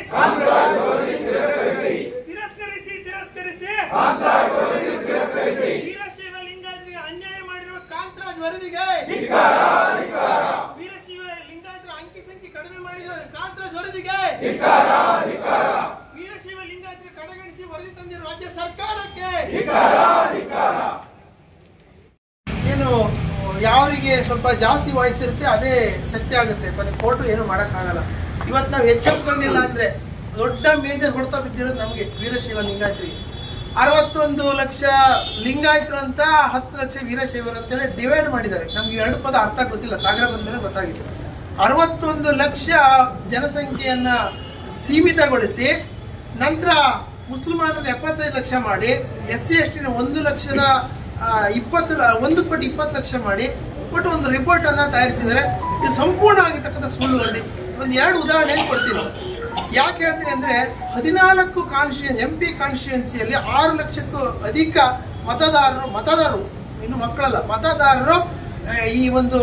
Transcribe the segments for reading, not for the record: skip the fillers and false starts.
ವೀರಶೈವ ಲಿಂಗಾಯತರಿಗೆ ಅನ್ಯಾಯ ಮಾಡಿರುವ ಕಾಂತರಾಜ್ ವರದಿಗೆ, ವೀರಶೈವ ಲಿಂಗಾಯತರ ಅಂಕಿ ಸಂಖ್ಯೆ ಕಡಿಮೆ ಮಾಡಿರುವ ಕಾಂತರಾಜ್ ವರದಿಗೆ, ವೀರಶೈವ ಲಿಂಗಾಯತರ ಕಡೆಗಣಿಸಿ ವರದಿ ತಂದಿರುವ ರಾಜ್ಯ ಸರ್ಕಾರಕ್ಕೆ. ಏನು ಯಾರಿಗೆ ಸ್ವಲ್ಪ ಜಾಸ್ತಿ ವಾಯ್ಸ್ ಇರುತ್ತೆ ಅದೇ ಸತ್ಯ ಆಗುತ್ತೆ. ಕೋರ್ಟು ಏನು ಮಾಡೋಕ್ಕಾಗಲ್ಲ. ಇವತ್ತು ನಾವು ಎಚ್ಚೆತ್ಕೊಂಡಿಲ್ಲ ಅಂದ್ರೆ ದೊಡ್ಡ ಮೇಜರ್ ಹೊಡೆತ ಬಿದ್ದಿರೋದು ನಮಗೆ ವೀರಶೈವ ಲಿಂಗಾಯತರಿಗೆ. 61 ಲಕ್ಷ ಲಿಂಗಾಯತರು ಅಂತ 10 ಲಕ್ಷ ವೀರಶೈವರು ಅಂತೇಳಿ ಡಿವೈಡ್ ಮಾಡಿದ್ದಾರೆ. ನಮ್ಗೆ 2 ಪದ ಅರ್ಥ ಗೊತ್ತಿಲ್ಲ, ಸಾಗರ ಬಂದ್ಮೇಲೆ ಗೊತ್ತಾಗಿದೆ. 61 ಲಕ್ಷ ಜನಸಂಖ್ಯೆಯನ್ನ ಸೀಮಿತಗೊಳಿಸಿ ನಂತರ ಮುಸ್ಲಿಮಾನರು 75 ಲಕ್ಷ ಮಾಡಿ, SC ST 1,20,20 ಲಕ್ಷ ಮಾಡಿ ಒಟ್ಟು ಒಂದು ರಿಪೋರ್ಟ್ ಅನ್ನ ತಯಾರಿಸಿದರೆ ಇದು ಸಂಪೂರ್ಣ ಆಗಿರ್ತಕ್ಕಂಥ ಸುಳ್ಳು ವರದಿ. ಒಂದು 2 ಉದಾಹರಣೆ ಕೊಡ್ತೀನಿ. ಯಾಕೆ ಹೇಳ್ತೀನಿ ಅಂದ್ರೆ 14 MP ಕಾನ್ಸ್ಟಿಟ್ಯೂನ್ಸಿಯಲ್ಲಿ 6 ಲಕ್ಷಕ್ಕೂ ಅಧಿಕ ಮತದಾರರು ಇನ್ನು ಮಕ್ಕಳಲ್ಲ ಮತದಾರರು ಈ ಒಂದು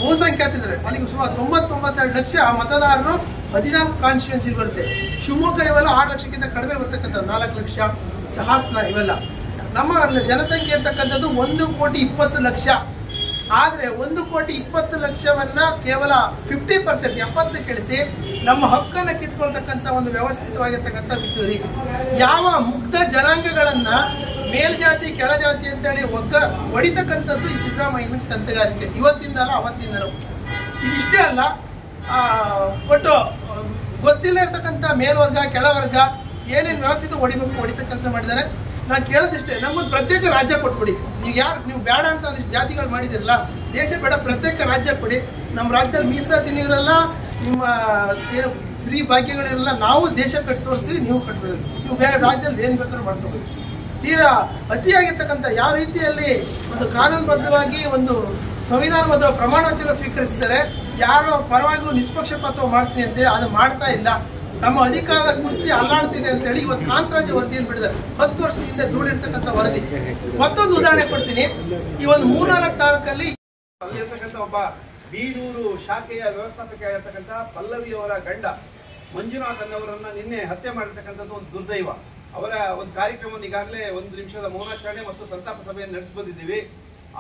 ಬಹುಸಂಖ್ಯಾತಿದ್ದಾರೆ. ಅಲ್ಲಿಗೆ ಸುಮಾರು 92 ಲಕ್ಷ ಮತದಾರರು 14 ಕಾನ್ಸ್ಟಿಟ್ಯೂನ್ಸಿ ಬರುತ್ತೆ. ಶಿವಮೊಗ್ಗ ಇವೆಲ್ಲ 6 ಲಕ್ಷಕ್ಕಿಂತ ಕಡಿಮೆ ಬರ್ತಕ್ಕಂಥ 4 ಲಕ್ಷ, ಹಾಸನ ಇವೆಲ್ಲ. ನಮ್ಮ ಜನಸಂಖ್ಯೆ ಅಂತಕ್ಕಂಥದ್ದು 1,20,00,000. ಆದರೆ 1,20,00,000ವನ್ನ ಕೇವಲ 50% 70 ಕೆಳಿಸಿ ನಮ್ಮ ಹಕ್ಕನ್ನು ಕಿತ್ಕೊಳ್ತಕ್ಕಂಥ ಒಂದು ವ್ಯವಸ್ಥಿತವಾಗಿರ್ತಕ್ಕಂಥ ವಿದ್ಯುರಿ. ಯಾವ ಮುಗ್ಧ ಜನಾಂಗಗಳನ್ನ ಮೇಲ್ಜಾತಿ ಕೆಳಜಾತಿ ಅಂತೇಳಿ ಹೊಡಿತಕ್ಕಂಥದ್ದು ಈ ಸಿದ್ದರಾಮಯ್ಯನ ತಂತ್ರಗಾರಿಕೆ. ಇವತ್ತಿಂದಲ್ಲ ಅವತ್ತಿಂದಲೂ. ಇದಿಷ್ಟೇ ಅಲ್ಲ, ಒಟ್ಟು ಗೊತ್ತಿಲ್ಲ ಇರ್ತಕ್ಕಂಥ ಮೇಲ್ವರ್ಗ ಕೆಳವರ್ಗ ಏನೇನು ವ್ಯವಸ್ಥಿತ ಹೊಡಿತ ಕೆಲಸ ಮಾಡಿದ್ದಾರೆ. ನಾನು ಕೇಳೋದಿಷ್ಟೇ, ನಮ್ಮೊಂದು ಪ್ರತ್ಯೇಕ ರಾಜ್ಯ ಕೊಟ್ಬಿಡಿ. ನೀವು ಬೇಡ ಅಂತ ಒಂದಿಷ್ಟು ಜಾತಿಗಳು ಮಾಡಿದಿರಲ್ಲ, ದೇಶ ಬೇಡ, ಪ್ರತ್ಯೇಕ ರಾಜ್ಯ ಕೊಡಿ. ನಮ್ಮ ರಾಜ್ಯದಲ್ಲಿ ಮೀಸಲಾತಿನೂ ಇರಲ್ಲ, ನಿಮ್ಮ ಫ್ರೀ ಭಾಗ್ಯಗಳಿರಲ್ಲ. ನಾವು ದೇಶ ಕಟ್ಟಿ ತೋರಿಸ್ತೀವಿ, ನೀವು ಕಟ್ಟಬೇಕು. ನೀವು ಬೇರೆ ರಾಜ್ಯದಲ್ಲಿ ಏನು ಬೇಕಾದ್ರೂ ಮಾಡ್ಕೋಬೇಕು. ತೀರಾ ಅತಿಯಾಗಿರ್ತಕ್ಕಂಥ ಯಾವ ರೀತಿಯಲ್ಲಿ ಒಂದು ಕಾನೂನುಬದ್ಧವಾಗಿ ಒಂದು ಸಂವಿಧಾನಬದ್ಧ ಪ್ರಮಾಣ ವಚನ ಸ್ವೀಕರಿಸಿದರೆ ಯಾರೋ ಪರವಾಗಿಯೂ ನಿಷ್ಪಕ್ಷಪಾತ ಮಾಡ್ತೀನಿ ಅಂತೇಳಿ ಅದು ಮಾಡ್ತಾ ಇಲ್ಲ. ನಮ್ಮ ಅಧಿಕಾರದ ಕುರ್ಚಿ ಅಲ್ಲಾಡ್ತಿದೆ ಅಂತ ಹೇಳಿ ಇವತ್ತು ಕಾಂತರಾಜ್ ವರದಿಯನ್ನು ಬಿಡಿದ್ದಾರೆ. 10 ವರ್ಷದಿಂದ ದೂಡಿರ್ತಕ್ಕಂಥ ವರದಿ. ಮತ್ತೊಂದು ಉದಾಹರಣೆ ಕೊಡ್ತೀನಿ. ಈ ಒಂದು 3-4 ತಾಲೂಕಲ್ಲಿ ಅಲ್ಲಿರ್ತಕ್ಕಂಥ ಒಬ್ಬ ಬೀರೂರು ಶಾಖೆಯ ವ್ಯವಸ್ಥಾಪಕ ಆಗಿರ್ತಕ್ಕಂಥ ಪಲ್ಲವಿಯವರ ಗಂಡ ಮಂಜುನಾಥ್ ಅನ್ನವರನ್ನ ನಿನ್ನೆ ಹತ್ಯೆ ಮಾಡಿರ್ತಕ್ಕಂಥದ್ದು ಒಂದು ದುರ್ದೈವ. ಅವರ ಒಂದು ಕಾರ್ಯಕ್ರಮವನ್ನು ಈಗಾಗಲೇ 1 ನಿಮಿಷದ ಮೌನಾಚರಣೆ ಮತ್ತು ಸಂತಾಪ ಸಭೆಯನ್ನು ನಡೆಸಿ ಬಂದಿದ್ದೀವಿ.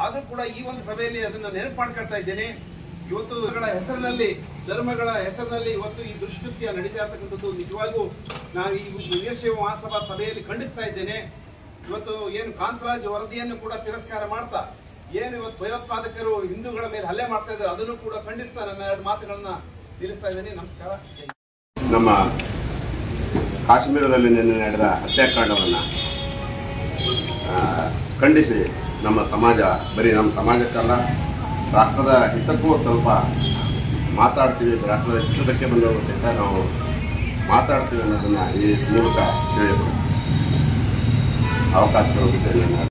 ಆದರೂ ಕೂಡ ಈ ಒಂದು ಸಭೆಯಲ್ಲಿ ಅದನ್ನು ನೆನಪು ಮಾಡ್ಕೊಳ್ತಾ ಇದ್ದೇನೆ. ಇವತ್ತು ಹೆಸರಿನಲ್ಲಿ, ಧರ್ಮಗಳ ಹೆಸರಿನಲ್ಲಿ ಇವತ್ತು ಈ ದುಷ್ಕೃತ್ಯ ನಡೀತಾ ಇರ್ತಕ್ಕಂಥದ್ದು ನಿಜವಾಗೂ ನಾನು ಈ ವೀರಶೈವ ಮಹಾಸಭಾ ಸಭೆಯಲ್ಲಿ ಖಂಡಿಸ್ತಾ ಇದ್ದೇನೆ. ಇವತ್ತು ಏನು ಕಾಂತರಾಜ್ ವರದಿಯನ್ನು ಕೂಡ ತಿರಸ್ಕಾರ ಮಾಡ್ತಾ ಏನು ಇವತ್ತು ಭಯೋತ್ಪಾದಕರು ಹಿಂದೂಗಳ ಮೇಲೆ ಹಲ್ಲೆ ಮಾಡ್ತಾ ಇದ್ದಾರೆ ಅದನ್ನು ಕೂಡ ಖಂಡಿಸ್ತಾ ನನ್ನ 2 ಮಾತುಗಳನ್ನ ತಿಳಿಸ್ತಾ ಇದ್ದೇನೆ. ನಮಸ್ಕಾರ. ನಮ್ಮ ಕಾಶ್ಮೀರದಲ್ಲಿ ನಿನ್ನೆ ನಡೆದ ಹತ್ಯಾಕಾಂಡವನ್ನು ಖಂಡಿಸಿ ನಮ್ಮ ಸಮಾಜ, ಬರೀ ನಮ್ಮ ಸಮಾಜಕ್ಕಲ್ಲ ರಾಷ್ಟ್ರದ ಹಿತಕ್ಕೂ ಸ್ವಲ್ಪ ಮಾತಾಡ್ತೀವಿ, ರಾಷ್ಟ್ರದ ಹಿತಕ್ಕೆ ಬಂದವರು ಸಹಿತ ನಾವು ಮಾತಾಡ್ತೀವಿ ಅನ್ನೋದನ್ನು ಈ ಮೂಲಕ ತಿಳಿಯಬಹುದು. ಅವಕಾಶ ಕೊಡೋದಕ್ಕೆ